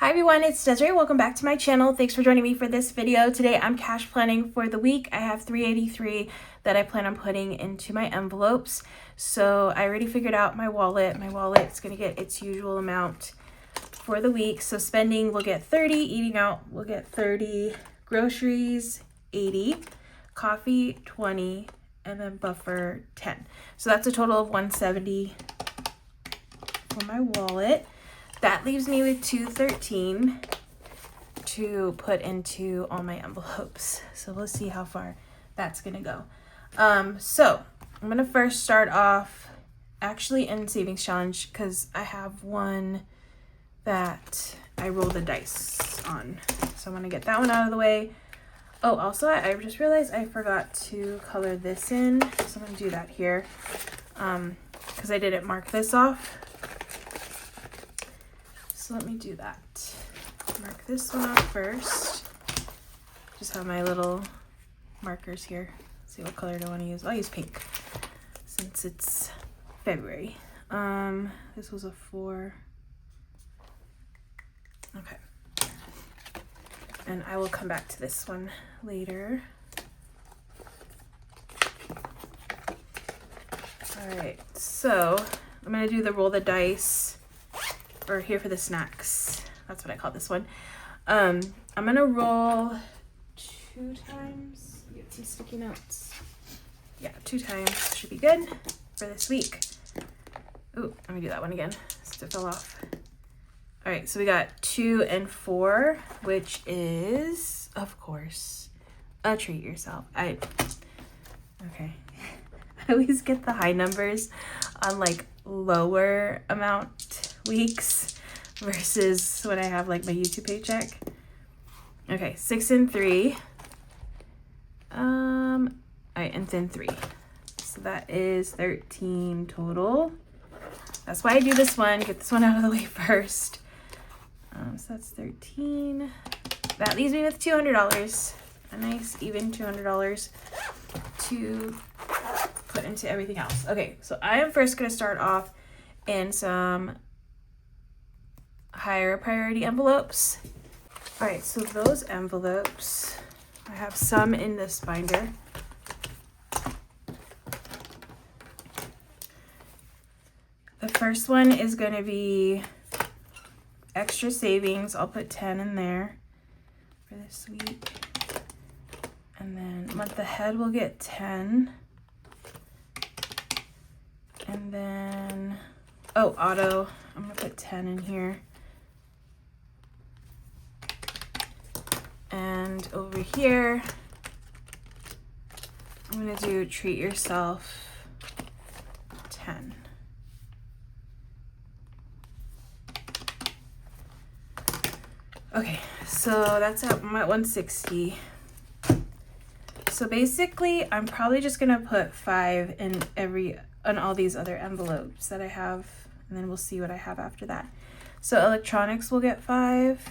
Hi everyone, it's Desiree. Welcome back to my channel. Thanks for joining me for this video. Today I'm cash planning for the week. I have $383 that I plan on putting into my envelopes. So I already figured out my wallet. My wallet's gonna get its usual amount for the week. So spending, we'll get 30, eating out, we'll get 30, groceries, 80, coffee, 20, and then buffer, 10. So that's a total of 170 for my wallet. That leaves me with $213 to put into all my envelopes. So we'll see how far that's gonna go. So I'm gonna first start off actually in savings challenge because I have one that I roll the dice on. So I'm gonna get that one out of the way. Oh, also I just realized I forgot to color this in. So I'm gonna do that here because I didn't mark this off. So let me do that. Mark this one off first. Just have my little markers here. Let's see what color do I want to use. I'll use pink since it's February. This was a 4. Okay. And I will come back to this one later. All right, so I'm gonna do the roll the dice. Or here for the snacks. That's what I call this one. I'm gonna roll 2 times. Get some sticky notes. Yeah, 2 times should be good for this week. Ooh, let me do that one again. It fell off. All right, so we got 2 and 4, which is, of course, a treat yourself. Okay. I always get the high numbers on like lower amount weeks versus when I have like my YouTube paycheck. Okay, 6 and 3. All right, and then 3. So that is 13 total. That's why I do this one. Get this one out of the way first. So that's 13. That leaves me with $200. A nice even $200 to put into everything else. Okay, so I am first going to start off in some higher priority envelopes. All right, so those envelopes, I have some in this binder. The first one is going to be extra savings. I'll put 10 in there for this week. And then month ahead we'll get 10. And then, oh, auto, I'm gonna put 10 in here. And over here, I'm gonna do treat yourself 10. Okay, so that's at, I'm at 160. So basically, I'm probably just gonna put 5 in on all these other envelopes that I have, and then we'll see what I have after that. So electronics will get 5.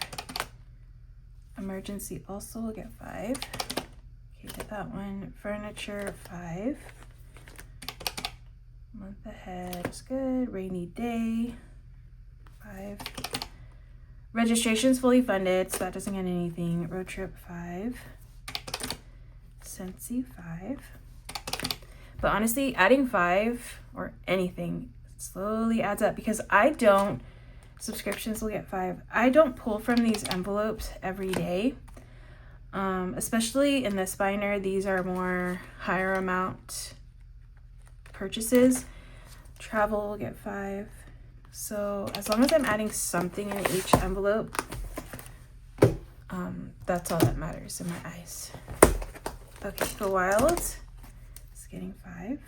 Emergency also will get 5. Okay, did that one. Furniture, 5. Month ahead is good. Rainy day, 5. Registration's fully funded, so that doesn't get anything. Road trip, 5. Scentsy, 5. But honestly, adding 5 or anything slowly adds up because subscriptions will get 5. I don't pull from these envelopes every day. Especially in this binder, these are more higher amount purchases. Travel will get 5. So as long as I'm adding something in each envelope, that's all that matters in my eyes. Okay, for Wild is getting 5.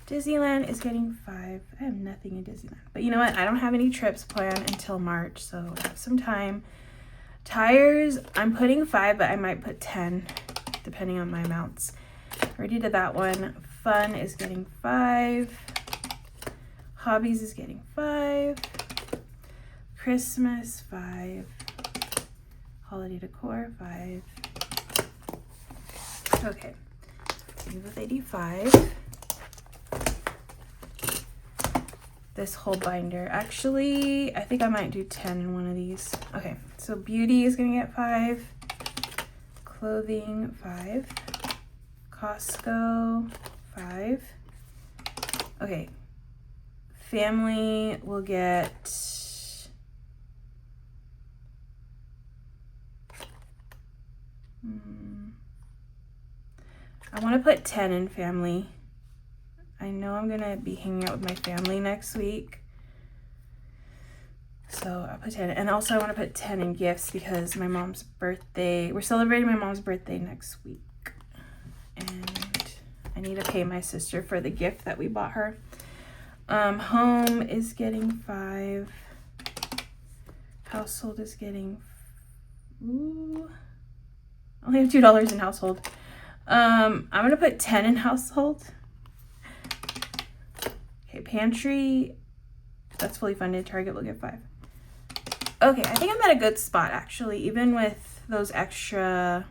Disneyland is getting 5. I have nothing in Disneyland. But you know what? I don't have any trips planned until March, so I have some time. Tires, I'm putting 5, but I might put 10, depending on my amounts. Already did that one. Fun is getting 5. Hobbies is getting 5. Christmas, 5. Holiday decor, 5. Okay, leave with 85. this whole binder. Actually, I think I might do 10 in one of these. Okay, so beauty is gonna get 5, clothing 5, Costco 5. Okay, family will get I want to put 10 in family. I know I'm gonna be hanging out with my family next week, so I'll put 10. And also I want to put 10 in gifts because my mom's birthday, we're celebrating my mom's birthday next week, and I need to pay my sister for the gift that we bought her. Home is getting 5. Household is getting, ooh, I only have $2 in household. I'm gonna put 10 in household. Okay, pantry, that's fully funded. Target will get 5. Okay, I think I'm at a good spot actually, even with those extra,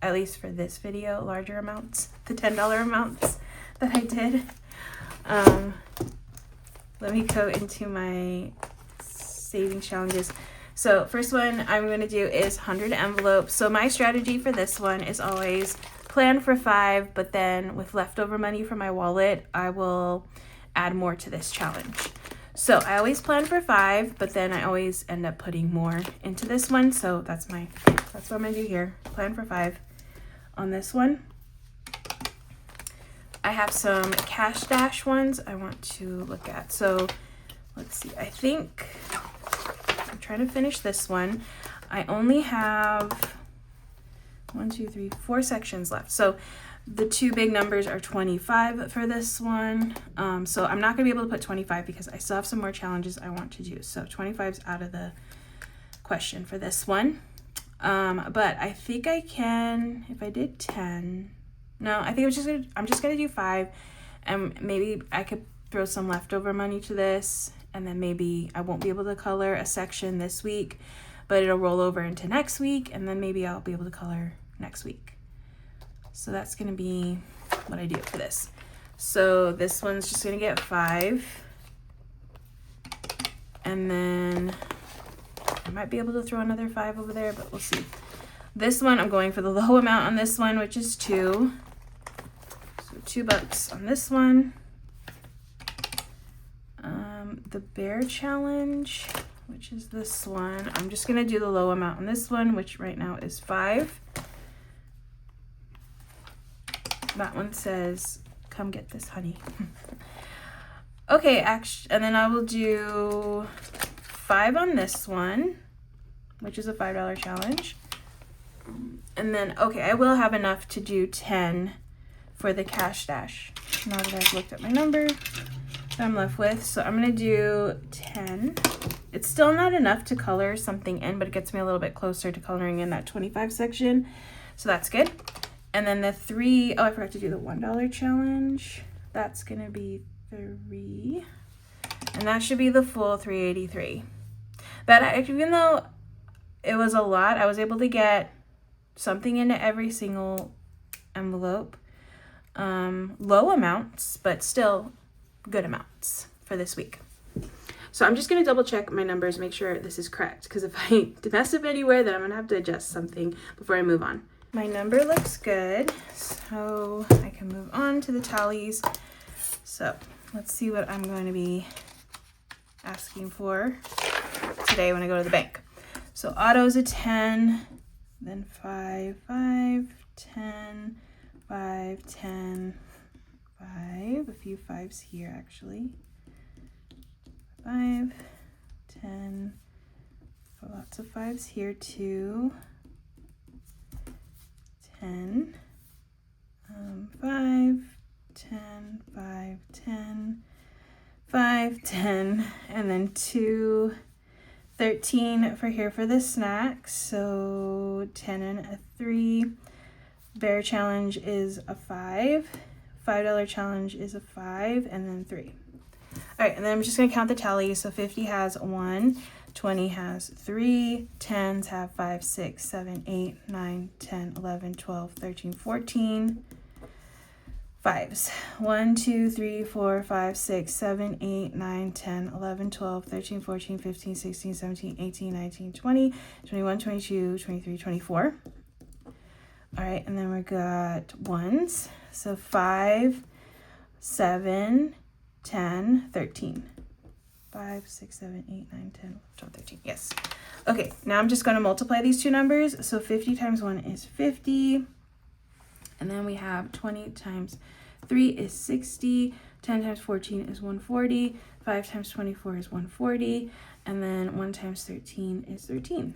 at least for this video, larger amounts, the $10 amounts that I did. Let me go into my savings challenges. So first one I'm going to do is 100 envelopes. So my strategy for this one is always plan for 5, but then with leftover money from my wallet, I will add more to this challenge. So I always plan for 5, but then I always end up putting more into this one. So that's what I'm going to do here. Plan for 5 on this one. I have some cash dash ones I want to look at. So let's see. I think I'm trying to finish this one. I only have 4 sections left. So the 2 big numbers are 25 for this one. So I'm not gonna be able to put 25 because I still have some more challenges I want to do. So 25 is out of the question for this one. But I think I can, if I did 10, no, I think I'm just gonna do 5, and maybe I could throw some leftover money to this, and then maybe I won't be able to color a section this week, but it'll roll over into next week, and then maybe I'll be able to color next week. So that's gonna be what I do for this. So this one's just gonna get 5, and then I might be able to throw another 5 over there, but we'll see. This one, I'm going for the low amount on this one, which is 2. So $2 on this one. The bear challenge, which is this one, I'm just gonna do the low amount on this one, which right now is 5. That one says, come get this honey. Okay, and then I will do 5 on this one, which is a $5 challenge. And then, okay, I will have enough to do 10 for the cash dash. Now that I've looked at my number that I'm left with. So I'm gonna do 10. It's still not enough to color something in, but it gets me a little bit closer to coloring in that 25 section. So that's good. And then the 3, oh, I forgot to do the $1 challenge. That's gonna be 3. And that should be the full 383. That, even though it was a lot, I was able to get something into every single envelope. Low amounts, but still good amounts for this week. So I'm just going to double check my numbers, make sure this is correct, because if I mess up anywhere, then I'm going to have to adjust something before I move on. My number looks good, so I can move on to the tallies. So let's see what I'm going to be asking for today when I go to the bank. So auto is a 10, then 5, 5, 10, 5, 10, 5, a few 5s here actually, 5, 10, lots of 5s here too, 10, 5, 10, 5, 10, 5, 10, and then 2, 13 for here for the snacks, so 10 and a 3. Bear challenge is a 5. $5 challenge is a 5, and then 3. All right, and then I'm just gonna count the tally. So 50 has 1, 20 has 3, 10s have 5, 6, 7, 8, 9, 10, 11, 12, 13, 14. 5s. 1, 2, 3, 4, 5, 6, 7, 8, 9, 10, 11, 12, 13, 14, 15, 16, 17, 18, 19, 20, 21, 22, 23, 24. All right, and then we got 1s. So 5, 7, 10, 13. 5, 6, 7, 8, 9, 10, 12, 13. Yes. Okay, now I'm just going to multiply these two numbers. So 50 times 1 is 50. And then we have 20 times 3 is 60. 10 times 14 is 140. 5 times 24 is 140. And then 1 times 13 is 13.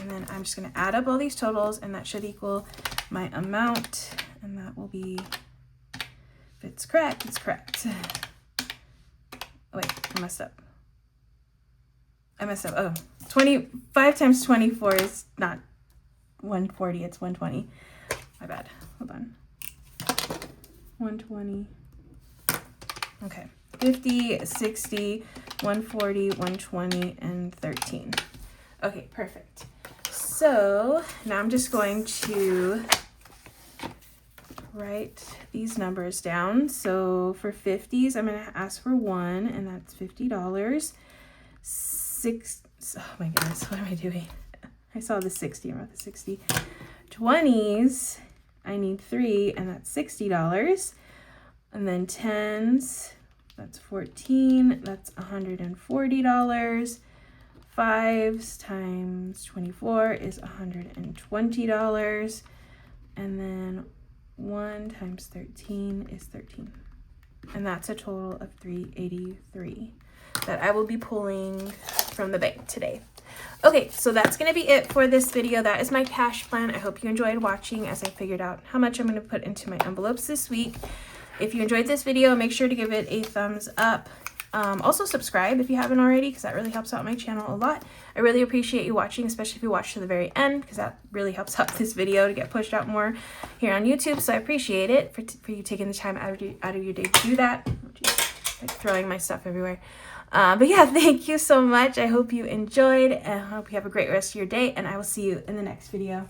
And then I'm just going to add up all these totals, and that should equal my amount. And that will be, if it's correct, it's correct. Oh, wait, I messed up. Oh, 25 times 24 is not 140, it's 120. My bad. Hold on. 120. Okay. 50, 60, 140, 120, and 13. Okay, perfect. So now I'm just going to write these numbers down. So for 50s, I'm going to ask for 1, and that's $50. 6, oh my goodness, what am I doing? I saw the 60, I wrote the 60. 20s, I need 3, and that's $60. And then 10s, that's 14, that's $140. 5s times 24 is $120. And then 1 times 13 is 13. And that's a total of $383 that I will be pulling from the bank today. Okay, so that's going to be it for this video. That is my cash plan. I hope you enjoyed watching as I figured out how much I'm going to put into my envelopes this week. If you enjoyed this video, make sure to give it a thumbs up. Also subscribe if you haven't already, because that really helps out my channel a lot. I really appreciate you watching, especially if you watch to the very end, because that really helps out this video to get pushed out more here on YouTube. So I appreciate it for you taking the time out of your day to do that. Oh, geez, like throwing my stuff everywhere. But yeah, thank you so much. I hope you enjoyed, and I hope you have a great rest of your day, and I will see you in the next video.